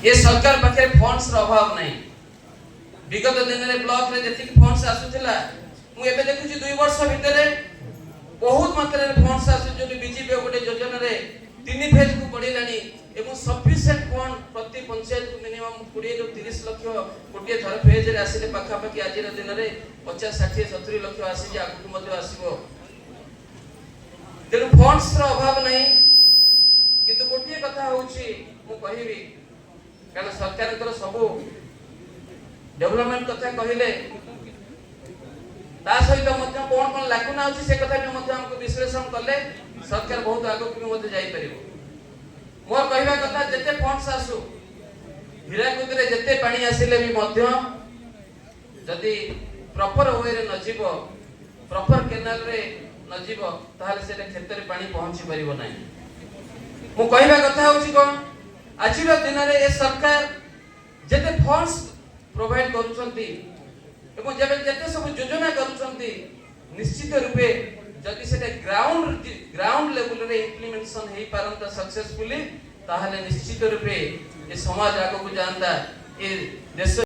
ये सरकार पाखे फंड्स अभाव नहीं। विगत दिन में ब्लॉक रे जति फंड्स आसुथिला मु एबे देखुची 2 वर्ष भितरे बहुत मात्रा रे फंड्स आसु जो बीजेपी गोटे योजना रे 3 फेज को पड़िलानी एवं सफिशिएंट फंड प्रति पंचायत को मिनिमम 20 ରୁ 30 लाख गोटे थर फेज रे आसीले पाखा पाखी आज दिन रे 50 60 70 लाख आसी जे आगु मध्ये आसीबो। तेनु फंड्स रो अभाव नहीं किंतु गोटे कथा होउची मु कहिबी कारण सरकार कर सब डेवलपमेंट कथा कहिले ता सहित मध्य कोन कोन लाकुना होची से कथा भी मध्य हमको विश्लेषण करले सरकार बहुत आगु भी मध्य जाई परिबो। मोर कहबा कथा जते फंड्स आसु हीराकुद रे जते पानी आसिले भी मध्य जदी प्रॉपर वे रे न जीवो प्रॉपर कैनाल रे न जीवो ताहाले से खेत रे पानी पहुंची परिबो नै। मु कहबा कथा होची कोन आज रो दिन रे ए सरकार जते फंड्स प्रोवाइड करूछंती एवं जते सब योजना करूछंती निश्चित रूपे जदि से ग्राउंड लेवल रे इम्प्लीमेंटेशन हेई पारंता सक्सेसफुली ताहाले निश्चित रूपे ए समाज आगो को जानता ए देश